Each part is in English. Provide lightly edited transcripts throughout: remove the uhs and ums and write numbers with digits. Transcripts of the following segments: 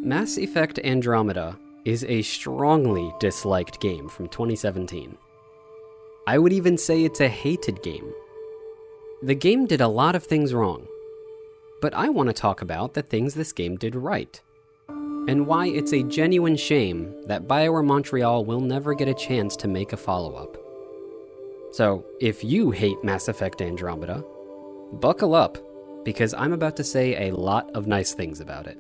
Mass Effect Andromeda is a strongly disliked game from 2017. I would even say it's a hated game. The game did a lot of things wrong, but I want to talk about the things this game did right, and why it's a genuine shame that BioWare Montreal will never get a chance to make a follow-up. So, if you hate Mass Effect Andromeda, buckle up, because I'm about to say a lot of nice things about it.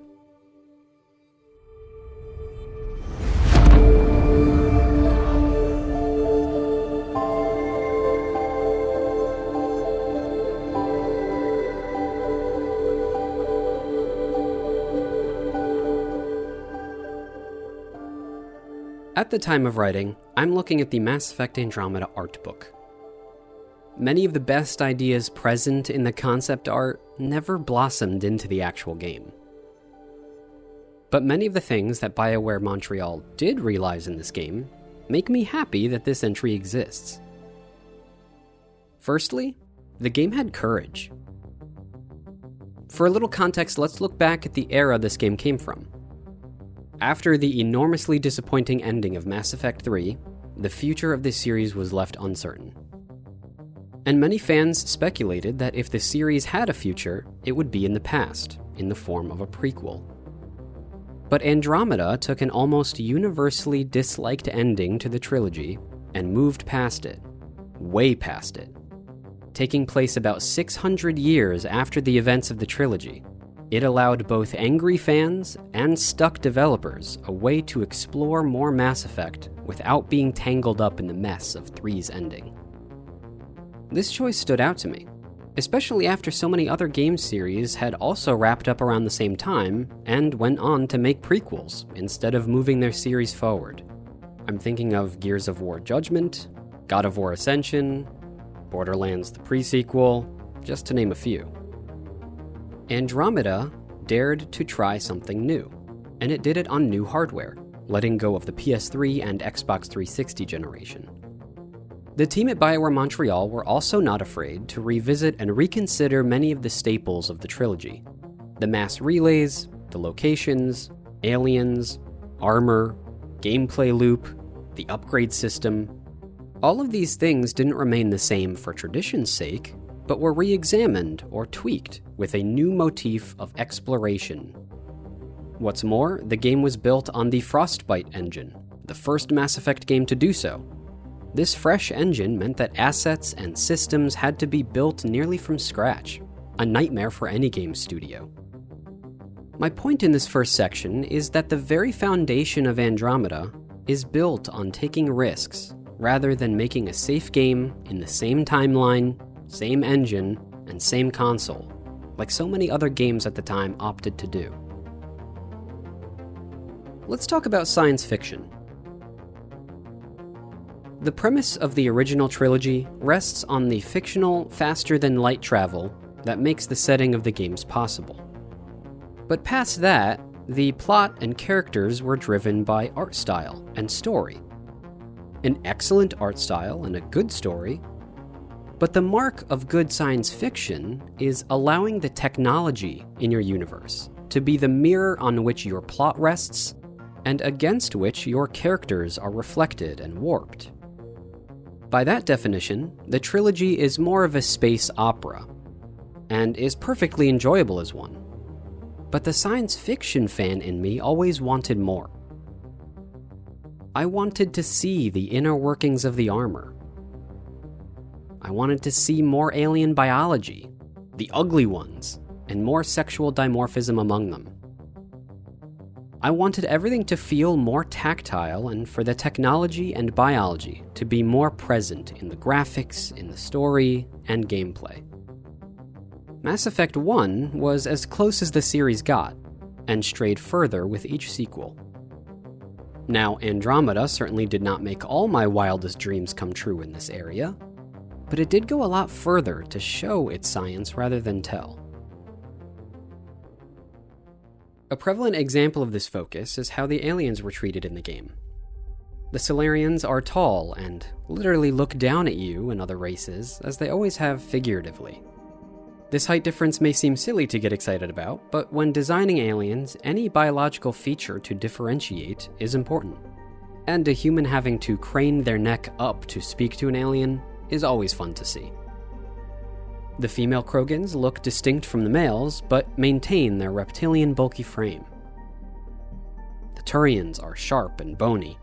At the time of writing, I'm looking at the Mass Effect Andromeda art book. Many of the best ideas present in the concept art never blossomed into the actual game. But many of the things that BioWare Montreal did realize in this game make me happy that this entry exists. Firstly, the game had courage. For a little context, let's look back at the era this game came from. After the enormously disappointing ending of Mass Effect 3, the future of this series was left uncertain. And many fans speculated that if the series had a future, it would be in the past, in the form of a prequel. But Andromeda took an almost universally disliked ending to the trilogy and moved past it, way past it. Taking place about 600 years after the events of the trilogy, it allowed both angry fans and stuck developers a way to explore more Mass Effect without being tangled up in the mess of 3's ending. This choice stood out to me, especially after so many other game series had also wrapped up around the same time and went on to make prequels instead of moving their series forward. I'm thinking of Gears of War Judgment, God of War Ascension, Borderlands the pre-sequel, just to name a few. Andromeda dared to try something new, and it did it on new hardware, letting go of the PS3 and Xbox 360 generation. The team at BioWare Montreal were also not afraid to revisit and reconsider many of the staples of the trilogy. The mass relays, the locations, aliens, armor, gameplay loop, the upgrade system. All of these things didn't remain the same for tradition's sake, but were re-examined or tweaked with a new motif of exploration. What's more, the game was built on the Frostbite engine, the first Mass Effect game to do so. This fresh engine meant that assets and systems had to be built nearly from scratch, a nightmare for any game studio. My point in this first section is that the very foundation of Andromeda is built on taking risks, rather than making a safe game in the same timeline, same engine, and same console, like so many other games at the time opted to do. Let's talk about science fiction. The premise of the original trilogy rests on the fictional, faster-than-light travel that makes the setting of the games possible. But past that, the plot and characters were driven by art style and story. An excellent art style and a good story. But the mark of good science fiction is allowing the technology in your universe to be the mirror on which your plot rests and against which your characters are reflected and warped. By that definition, the trilogy is more of a space opera, and is perfectly enjoyable as one. But the science fiction fan in me always wanted more. I wanted to see the inner workings of the armor. I wanted to see more alien biology, the ugly ones, and more sexual dimorphism among them. I wanted everything to feel more tactile and for the technology and biology to be more present in the graphics, in the story, and gameplay. Mass Effect 1 was as close as the series got, and strayed further with each sequel. Now, Andromeda certainly did not make all my wildest dreams come true in this area, but it did go a lot further to show its science rather than tell. A prevalent example of this focus is how the aliens were treated in the game. The Solarians are tall and literally look down at you and other races, as they always have figuratively. This height difference may seem silly to get excited about, but when designing aliens, any biological feature to differentiate is important. And a human having to crane their neck up to speak to an alien is always fun to see. The female Krogans look distinct from the males, but maintain their reptilian bulky frame. The Turians are sharp and bony.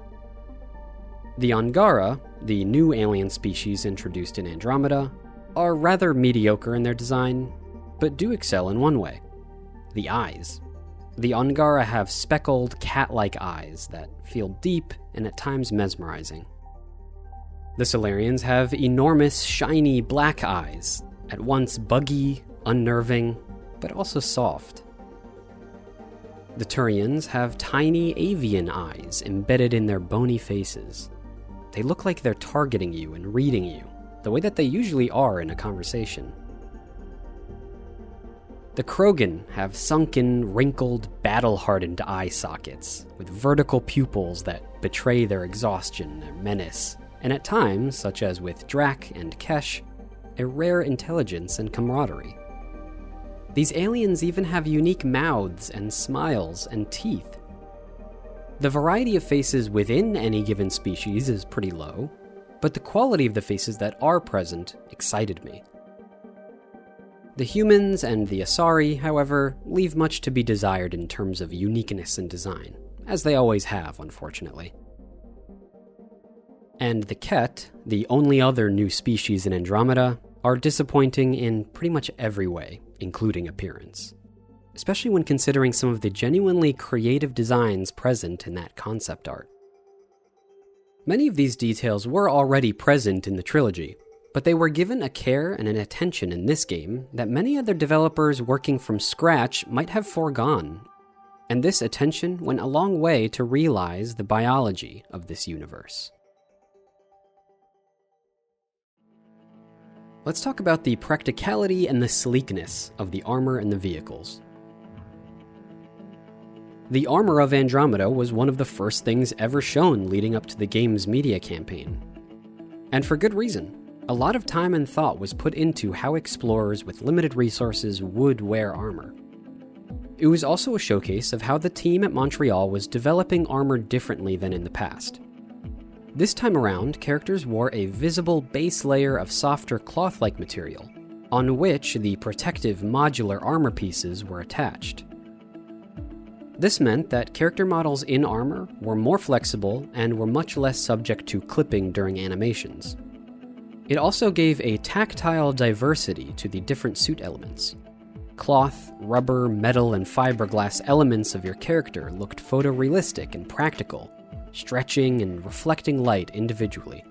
The Angara, the new alien species introduced in Andromeda, are rather mediocre in their design, but do excel in one way: the eyes. The Angara have speckled, cat-like eyes that feel deep and at times mesmerizing. The Solarians have enormous, shiny black eyes, at once buggy, unnerving, but also soft. The Turians have tiny avian eyes embedded in their bony faces. They look like they're targeting you and reading you, the way that they usually are in a conversation. The Krogan have sunken, wrinkled, battle-hardened eye sockets, with vertical pupils that betray their exhaustion and menace, and at times, such as with Drak and Kesh, a rare intelligence and camaraderie. These aliens even have unique mouths and smiles and teeth. The variety of faces within any given species is pretty low, but the quality of the faces that are present excited me. The humans and the Asari, however, leave much to be desired in terms of uniqueness and design, as they always have, unfortunately. And the Ket, the only other new species in Andromeda, are disappointing in pretty much every way, including appearance, especially when considering some of the genuinely creative designs present in that concept art. Many of these details were already present in the trilogy, but they were given a care and an attention in this game that many other developers working from scratch might have foregone, and this attention went a long way to realize the biology of this universe. Let's talk about the practicality and the sleekness of the armor and the vehicles. The armor of Andromeda was one of the first things ever shown leading up to the game's media campaign. And for good reason. A lot of time and thought was put into how explorers with limited resources would wear armor. It was also a showcase of how the team at Montreal was developing armor differently than in the past. This time around, characters wore a visible base layer of softer cloth-like material, on which the protective modular armor pieces were attached. This meant that character models in armor were more flexible and were much less subject to clipping during animations. It also gave a tactile diversity to the different suit elements. Cloth, rubber, metal, and fiberglass elements of your character looked photorealistic and practical, stretching and reflecting light individually.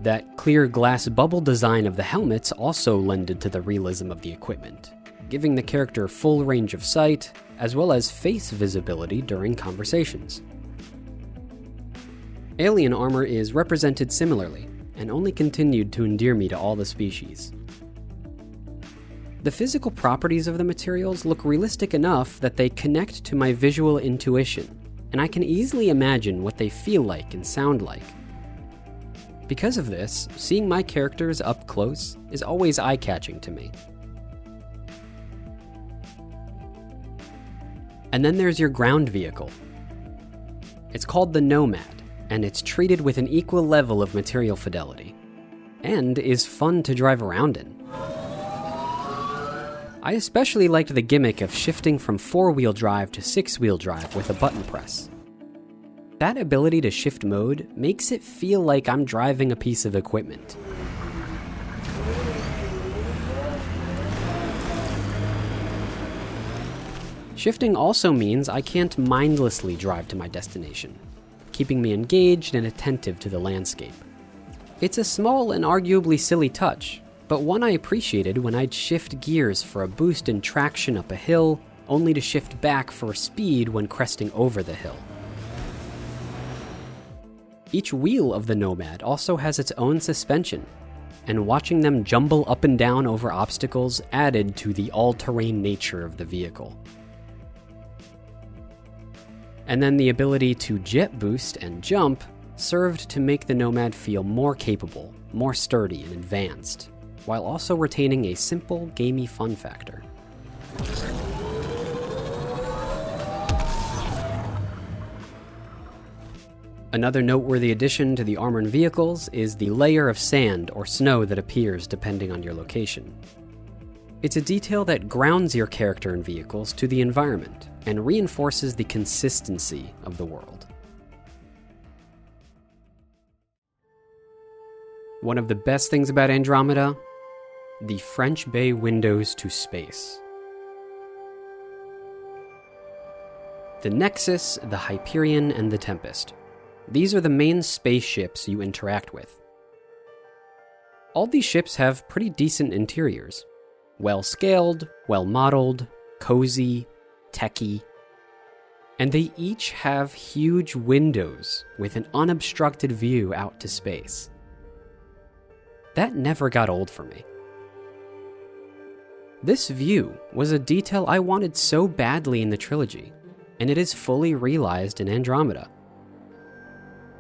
That clear glass bubble design of the helmets also lended to the realism of the equipment, giving the character full range of sight, as well as face visibility during conversations. Alien armor is represented similarly, and only continued to endear me to all the species. The physical properties of the materials look realistic enough that they connect to my visual intuition, and I can easily imagine what they feel like and sound like. Because of this, seeing my characters up close is always eye-catching to me. And then there's your ground vehicle. It's called the Nomad, and it's treated with an equal level of material fidelity, and is fun to drive around in. I especially liked the gimmick of shifting from 4-wheel drive to 6-wheel drive with a button press. That ability to shift mode makes it feel like I'm driving a piece of equipment. Shifting also means I can't mindlessly drive to my destination, keeping me engaged and attentive to the landscape. It's a small and arguably silly touch, but one I appreciated when I'd shift gears for a boost in traction up a hill, only to shift back for speed when cresting over the hill. Each wheel of the Nomad also has its own suspension, and watching them jumble up and down over obstacles added to the all-terrain nature of the vehicle. And then the ability to jet boost and jump served to make the Nomad feel more capable, more sturdy and advanced, while also retaining a simple, gamey fun factor. Another noteworthy addition to the armor and vehicles is the layer of sand or snow that appears depending on your location. It's a detail that grounds your character and vehicles to the environment and reinforces the consistency of the world. One of the best things about Andromeda? The French bay windows to space. The Nexus, the Hyperion, and the Tempest. These are the main spaceships you interact with. All these ships have pretty decent interiors. Well-scaled, well-modeled, cozy, techy. And they each have huge windows with an unobstructed view out to space. That never got old for me. This view was a detail I wanted so badly in the trilogy, and it is fully realized in Andromeda.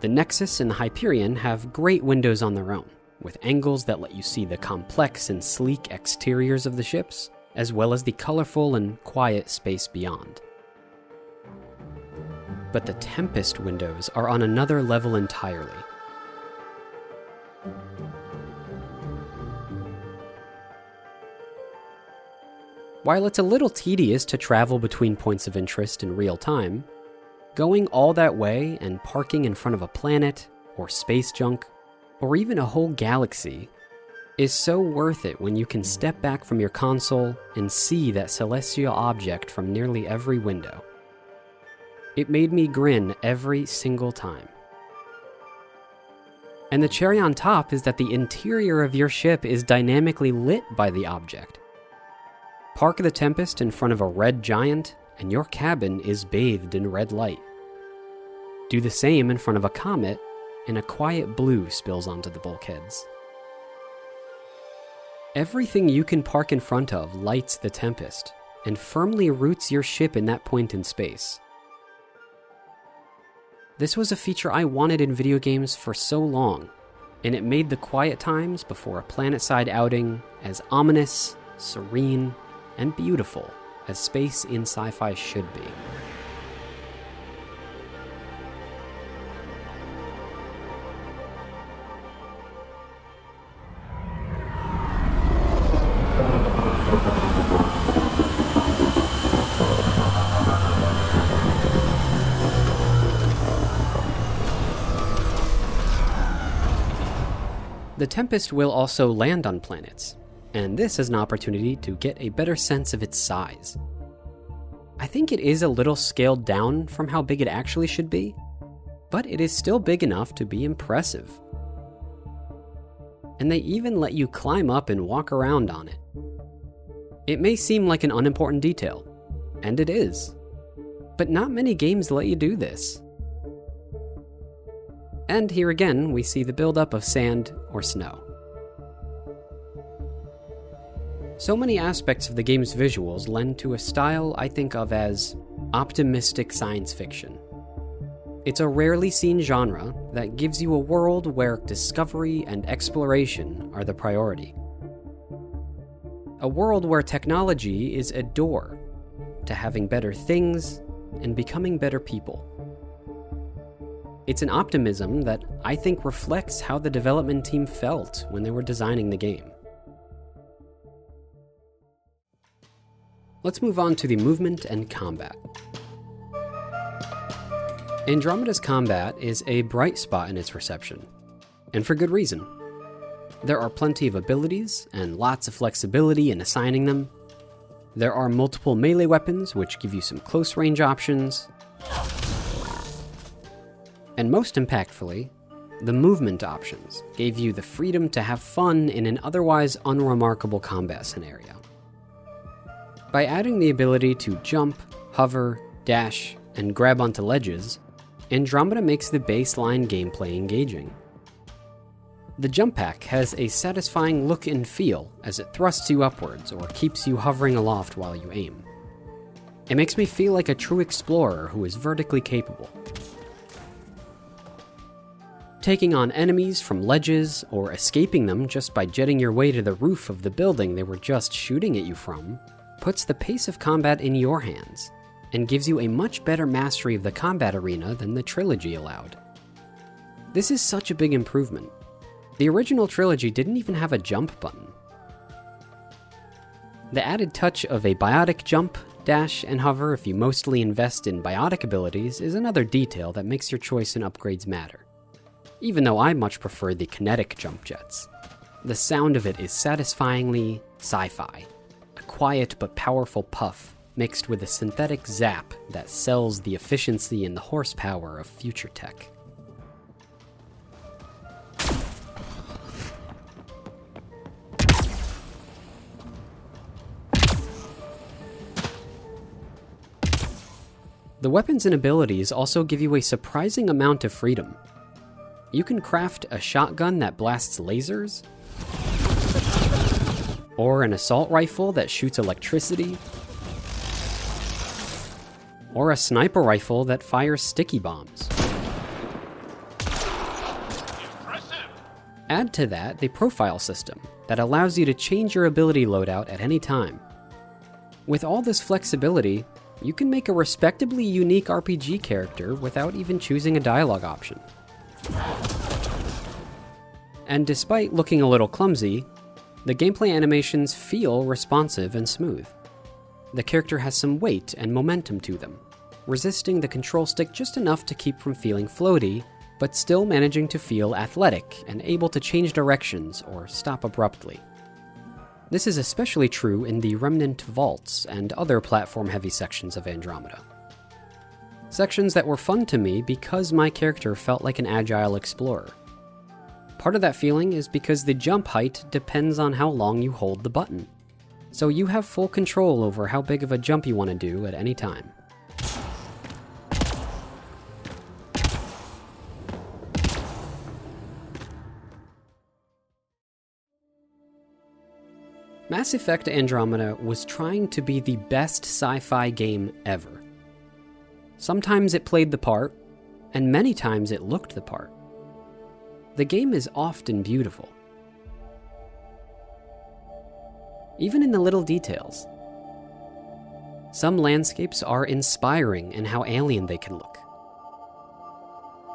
The Nexus and the Hyperion have great windows on their own, with angles that let you see the complex and sleek exteriors of the ships, as well as the colorful and quiet space beyond. But the Tempest windows are on another level entirely. While it's a little tedious to travel between points of interest in real time, going all that way and parking in front of a planet, or space junk, or even a whole galaxy is so worth it when you can step back from your console and see that celestial object from nearly every window. It made me grin every single time. And the cherry on top is that the interior of your ship is dynamically lit by the object. Park the Tempest in front of a red giant, and your cabin is bathed in red light. Do the same in front of a comet, and a quiet blue spills onto the bulkheads. Everything you can park in front of lights the Tempest, and firmly roots your ship in that point in space. This was a feature I wanted in video games for so long, and it made the quiet times before a planetside outing as ominous, serene, and beautiful as space in sci-fi should be. The Tempest will also land on planets, and this is an opportunity to get a better sense of its size. I think it is a little scaled down from how big it actually should be, but it is still big enough to be impressive. And they even let you climb up and walk around on it. It may seem like an unimportant detail, and it is, but not many games let you do this. And here again, we see the buildup of sand or snow. So many aspects of the game's visuals lend to a style I think of as optimistic science fiction. It's a rarely seen genre that gives you a world where discovery and exploration are the priority. A world where technology is a door to having better things and becoming better people. It's an optimism that I think reflects how the development team felt when they were designing the game. Let's move on to the movement and combat. Andromeda's combat is a bright spot in its reception, and for good reason. There are plenty of abilities and lots of flexibility in assigning them. There are multiple melee weapons which give you some close range options. And most impactfully, the movement options gave you the freedom to have fun in an otherwise unremarkable combat scenario. By adding the ability to jump, hover, dash, and grab onto ledges, Andromeda makes the baseline gameplay engaging. The jump pack has a satisfying look and feel as it thrusts you upwards or keeps you hovering aloft while you aim. It makes me feel like a true explorer who is vertically capable. Taking on enemies from ledges or escaping them just by jetting your way to the roof of the building they were just shooting at you from puts the pace of combat in your hands and gives you a much better mastery of the combat arena than the trilogy allowed. This is such a big improvement. The original trilogy didn't even have a jump button. The added touch of a biotic jump, dash, and hover if you mostly invest in biotic abilities is another detail that makes your choice in upgrades matter. Even though I much prefer the kinetic jump jets. The sound of it is satisfyingly sci-fi. A quiet but powerful puff mixed with a synthetic zap that sells the efficiency and the horsepower of future tech. The weapons and abilities also give you a surprising amount of freedom. You can craft a shotgun that blasts lasers, or an assault rifle that shoots electricity, or a sniper rifle that fires sticky bombs. Add to that the profile system that allows you to change your ability loadout at any time. With all this flexibility, you can make a respectably unique RPG character without even choosing a dialogue option. And despite looking a little clumsy, the gameplay animations feel responsive and smooth. The character has some weight and momentum to them, resisting the control stick just enough to keep from feeling floaty, but still managing to feel athletic and able to change directions or stop abruptly. This is especially true in the Remnant Vaults and other platform-heavy sections of Andromeda. Sections that were fun to me because my character felt like an agile explorer. Part of that feeling is because the jump height depends on how long you hold the button, so you have full control over how big of a jump you want to do at any time. Mass Effect Andromeda was trying to be the best sci-fi game ever. Sometimes it played the part, and many times it looked the part. The game is often beautiful. Even in the little details. Some landscapes are inspiring in how alien they can look.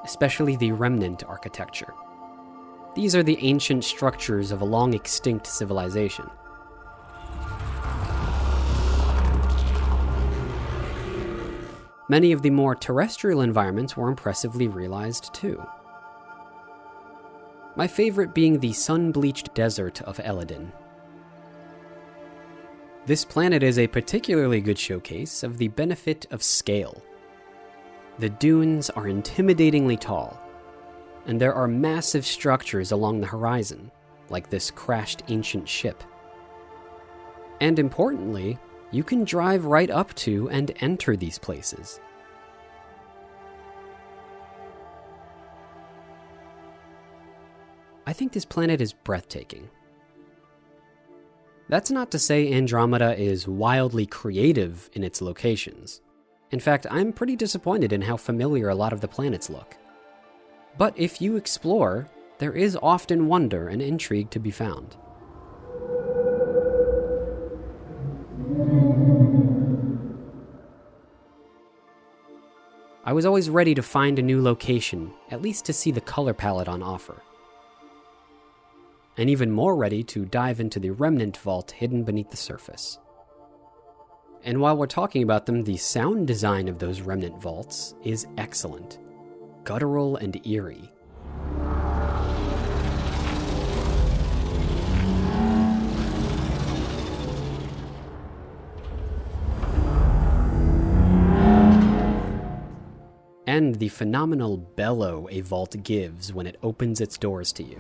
Especially the Remnant architecture. These are the ancient structures of a long-extinct civilization. Many of the more terrestrial environments were impressively realized too. My favorite being the sun-bleached desert of Eladin. This planet is a particularly good showcase of the benefit of scale. The dunes are intimidatingly tall, and there are massive structures along the horizon, like this crashed ancient ship. And importantly, you can drive right up to and enter these places. I think this planet is breathtaking. That's not to say Andromeda is wildly creative in its locations. In fact, I'm pretty disappointed in how familiar a lot of the planets look. But if you explore, there is often wonder and intrigue to be found. I was always ready to find a new location, at least to see the color palette on offer. And even more ready to dive into the Remnant Vault hidden beneath the surface. And while we're talking about them, the sound design of those Remnant Vaults is excellent. Guttural and eerie. And the phenomenal bellow a vault gives when it opens its doors to you.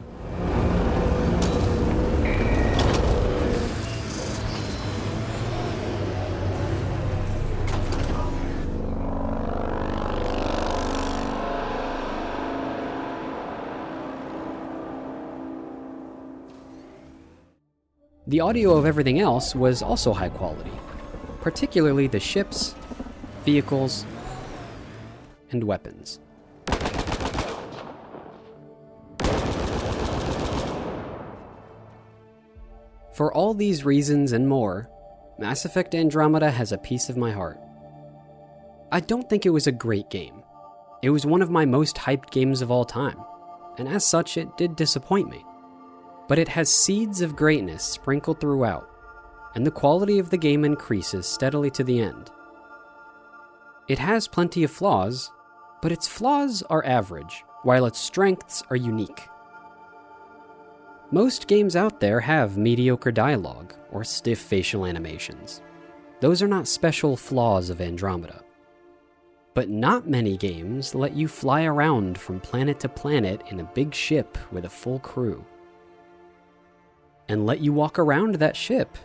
The audio of everything else was also high quality, particularly the ships, vehicles, and weapons. For all these reasons and more, Mass Effect Andromeda has a piece of my heart. I don't think it was a great game. It was one of my most hyped games of all time, and as such it did disappoint me. But it has seeds of greatness sprinkled throughout, and the quality of the game increases steadily to the end. It has plenty of flaws, but its flaws are average, while its strengths are unique. Most games out there have mediocre dialogue or stiff facial animations. Those are not special flaws of Andromeda. But not many games let you fly around from planet to planet in a big ship with a full crew. And let you walk around that ship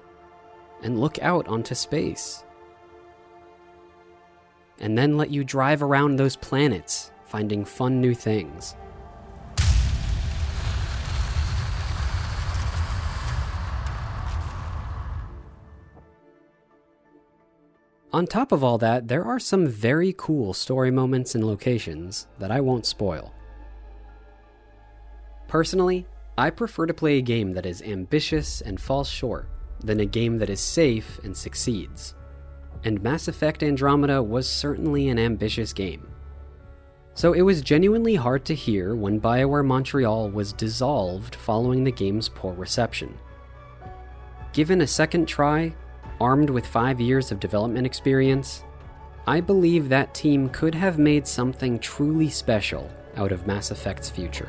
and look out onto space. And then let you drive around those planets, finding fun new things. On top of all that, there are some very cool story moments and locations that I won't spoil. Personally, I prefer to play a game that is ambitious and falls short than a game that is safe and succeeds. And Mass Effect Andromeda was certainly an ambitious game. So it was genuinely hard to hear when BioWare Montreal was dissolved following the game's poor reception. Given a second try, armed with 5 years of development experience, I believe that team could have made something truly special out of Mass Effect's future.